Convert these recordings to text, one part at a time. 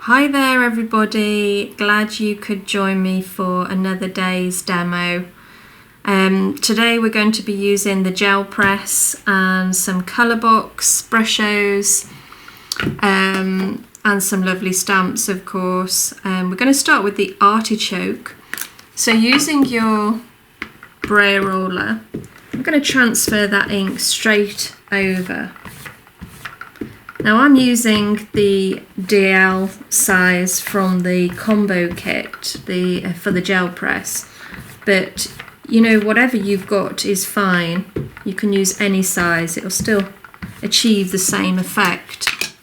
Hi there everybody, glad you could join me for another day's demo. Today we're going to be using the gel press and some colour box, brushos, and some lovely stamps of course. We're going to start with the artichoke. So using your brayer roller, I'm going to transfer that ink straight over. Now I'm using the DL size from the combo kit for the gel press, but you know, whatever you've got is fine. You can use any size, it'll still achieve the same effect.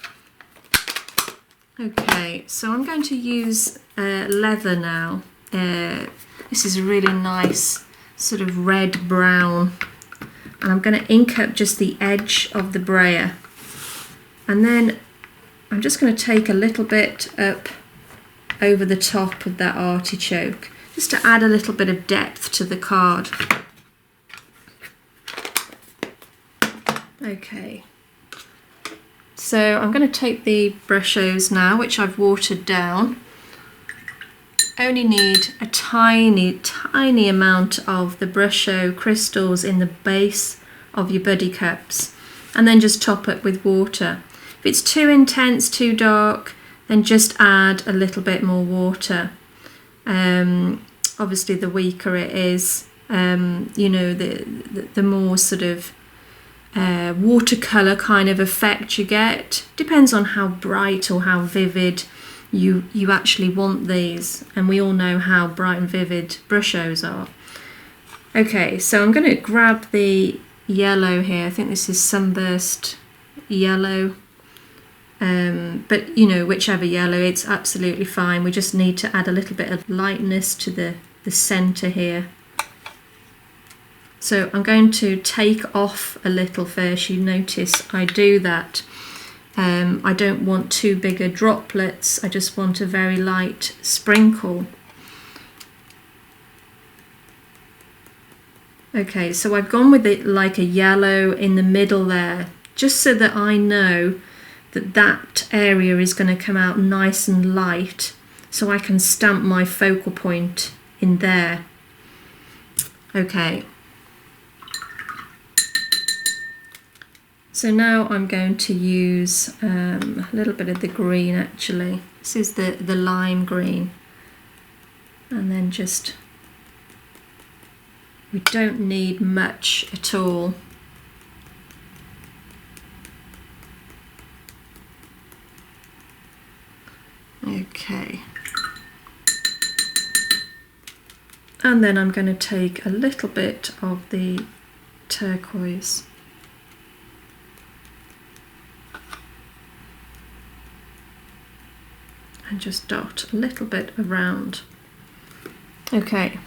Okay, so I'm going to use leather now. This is a really nice sort of red brown, and I'm going to ink up just the edge of the brayer. And then I'm just going to take a little bit up over the top of that artichoke, just to add a little bit of depth to the card. Okay, so I'm going to take the brushos now, which I've watered down. Only need a tiny amount of the brusho crystals in the base of your buddy cups, and then just top it with water. If it's too intense, too dark, then just add a little bit more water. Obviously the weaker it is, you know, the more sort of watercolour kind of effect you get. Depends on how bright or how vivid you actually want these, and we all know how bright and vivid brushos are. Okay, so I'm going to grab the yellow here. I think this is sunburst yellow. But you know, whichever yellow, it's absolutely fine. We just need to add a little bit of lightness to the centre here. So I'm going to take off a little first. You notice I do that. I don't want too big a droplets, I just want a very light sprinkle. Okay, so I've gone with it like a yellow in the middle there, just so that I know that area is going to come out nice and light, so I can stamp my focal point in there. Okay, so now I'm going to use a little bit of the green actually. This is the lime green, and then just, we don't need much at all. Okay, and then I'm going to take a little bit of the turquoise and just dot a little bit around. Okay,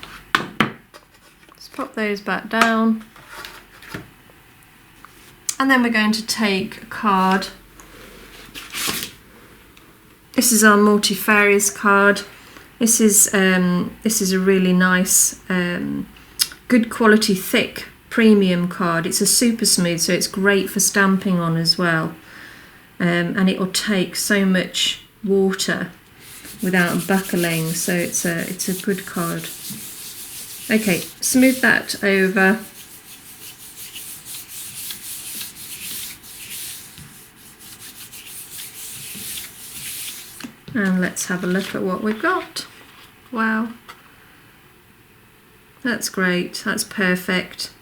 let's pop those back down, and then we're going to take a card. This is our multifarious card. This is a really nice, good quality, thick premium card. It's a super smooth, so it's great for stamping on as well. And it will take so much water without buckling, so it's a good card. Okay, smooth that over. And let's have a look at what we've got. Wow, that's great, that's perfect.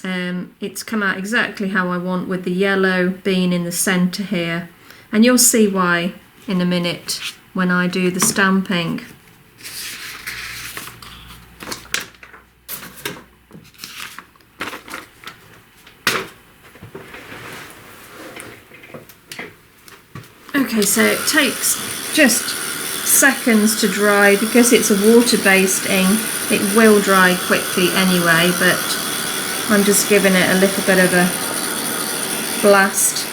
It's come out exactly how I want, with the yellow being in the centre here, and you'll see why in a minute when I do the stamping. Okay, so it takes just seconds to dry. Because it's a water-based ink, it will dry quickly anyway, but I'm just giving it a little bit of a blast.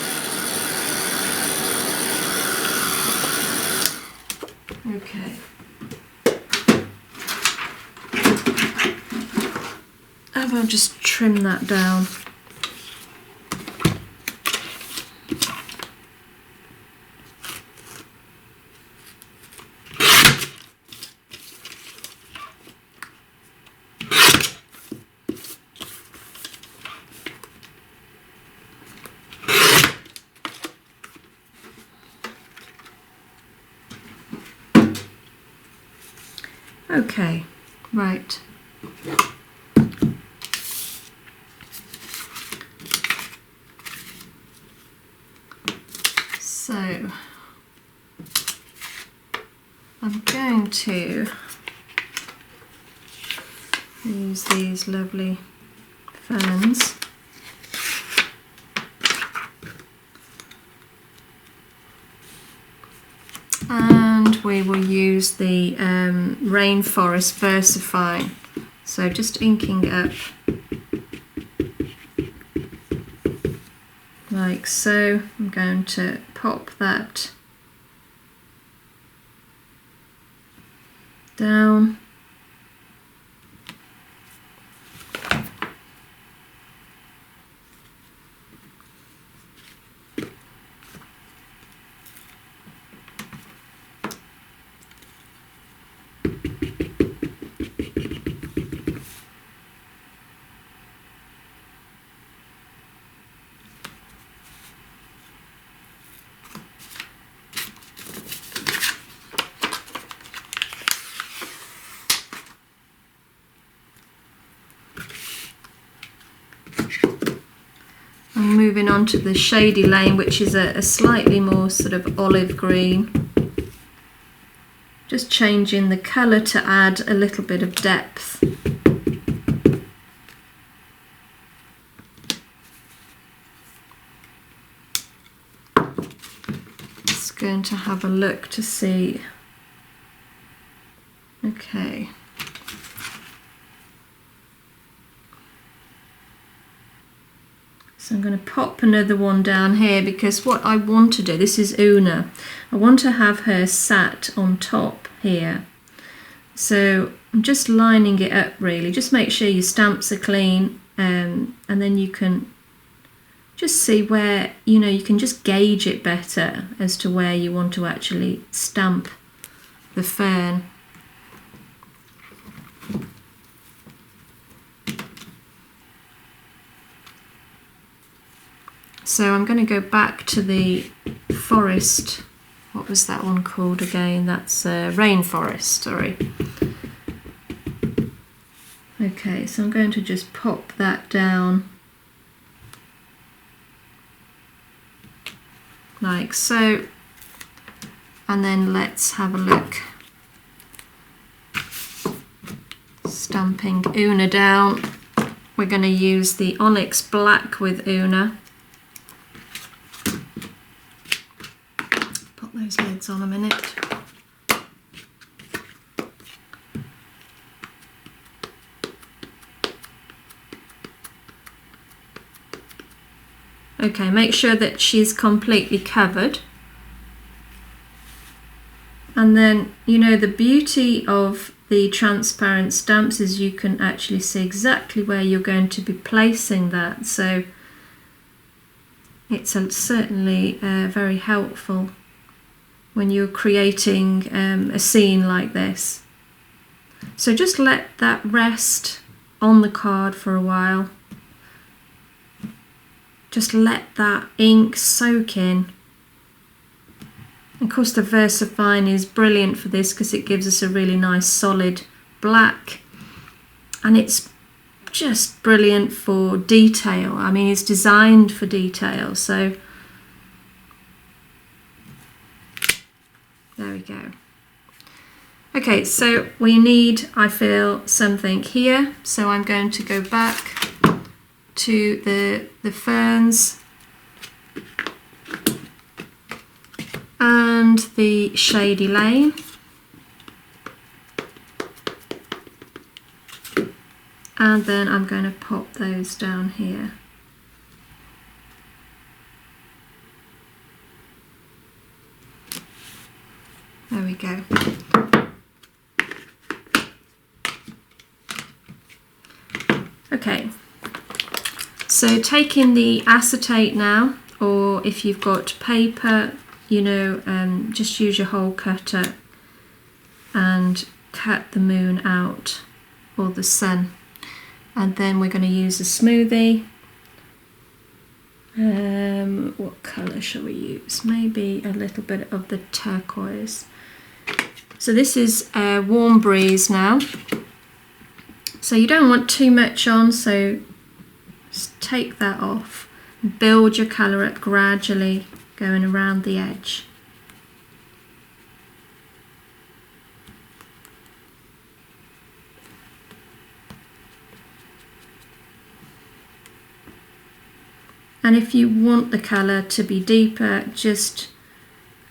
Okay. And I'll just trim that down. Okay, right. So I'm going to use these lovely ferns. And we will use the Rainforest Versifying. So just inking up like so. I'm going to pop that down. I'm moving on to the Shady Lane, which is a slightly more sort of olive green. Just changing the colour to add a little bit of depth. Just going to have a look to see. Okay. So I'm going to pop another one down here because what I want to do, this is Oona, I want to have her sat on top here. So I'm just lining it up really, just make sure your stamps are clean, and then you can just see where, you know, you can just gauge it better as to where you want to actually stamp the fern. So I'm going to go back to the forest. What was that one called again? That's Rainforest, sorry. Okay, so I'm going to just pop that down like so. And then let's have a look. Stamping Oona down. We're going to use the Onyx Black with Oona. Put those lids on a minute. Okay, make sure that she's completely covered. And then, you know, the beauty of the transparent stamps is you can actually see exactly where you're going to be placing that. So it's certainly very helpful when you're creating a scene like this. So just let that rest on the card for a while. Just let that ink soak in. Of course the VersaFine is brilliant for this because it gives us a really nice solid black, and it's just brilliant for detail. I mean, it's designed for detail, so there we go. Okay, so we need, I feel, something here, so I'm going to go back to the ferns and the Shady Lane, and then I'm going to pop those down here. There we go. Okay, so taking the acetate now, or if you've got paper, you know, just use your hole cutter and cut the moon out, or the sun. And then we're going to use a smoothie. What colour shall we use? Maybe a little bit of the turquoise. So this is a warm breeze now. So you don't want too much on, so just take that off. Build your colour up gradually, going around the edge. And if you want the colour to be deeper, just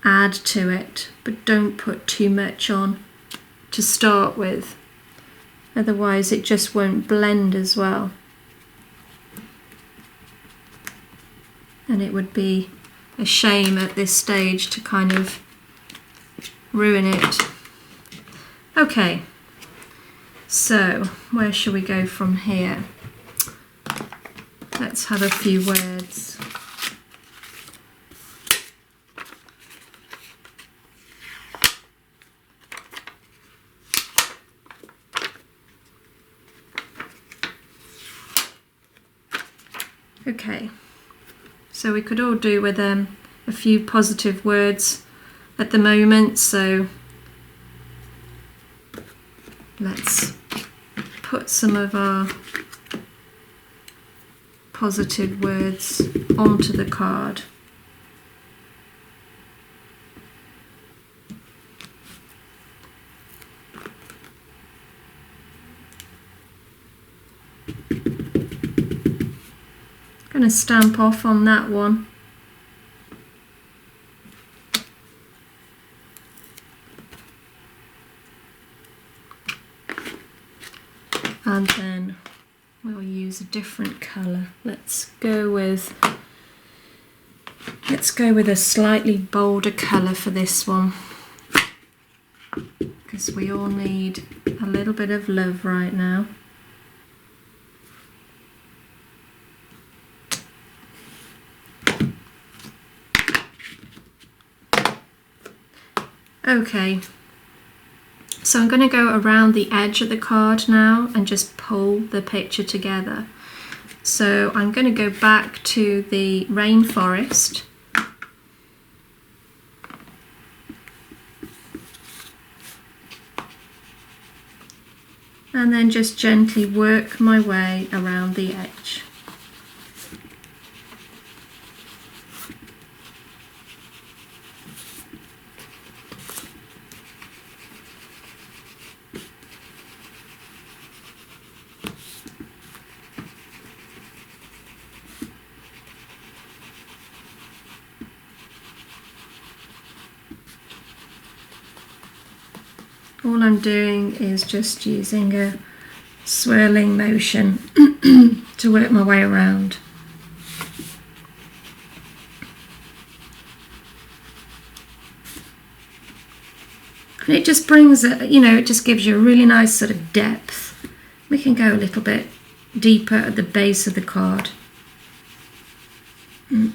add to it, but don't put too much on to start with. Otherwise it just won't blend as well. And it would be a shame at this stage to kind of ruin it. Okay, so where shall we go from here? Let's have a few words. Okay, so we could all do with a few positive words at the moment, so let's put some of our positive words onto the card. I'm going to stamp off on that one. And then we'll use a different colour. Let's go with a slightly bolder colour for this one, because we all need a little bit of love right now. Okay, so I'm going to go around the edge of the card now and just pull the picture together. So I'm going to go back to the rainforest. And then just gently work my way around the edge. All I'm doing is just using a swirling motion to work my way around. And it just brings it, it just gives you a really nice sort of depth. We can go a little bit deeper at the base of the card. There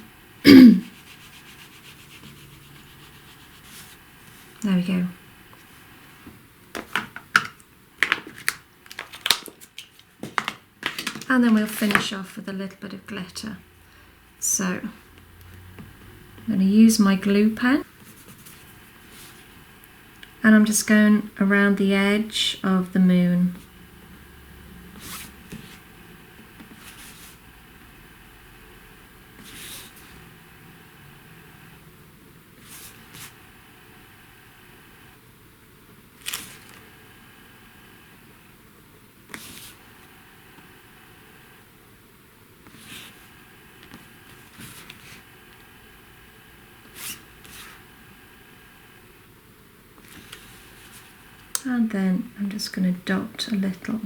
we go. And then we'll finish off with a little bit of glitter. So I'm going to use my glue pen, and I'm just going around the edge of the moon. And then I'm just going to dot a little.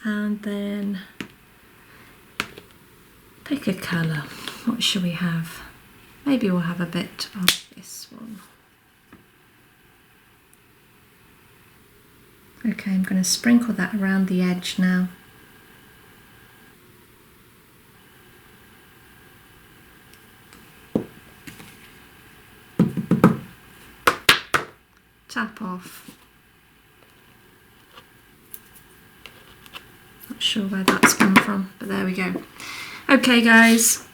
And then pick a colour. What shall we have? Maybe we'll have a bit of this one. Okay, I'm going to sprinkle that around the edge now. Tap off. Not sure where that's come from, but there we go. Okay guys,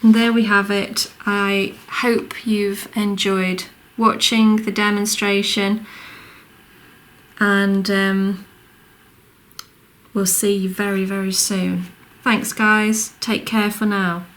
and there we have it. I hope you've enjoyed watching the demonstration, and we'll see you very, very soon. Thanks guys, take care for now.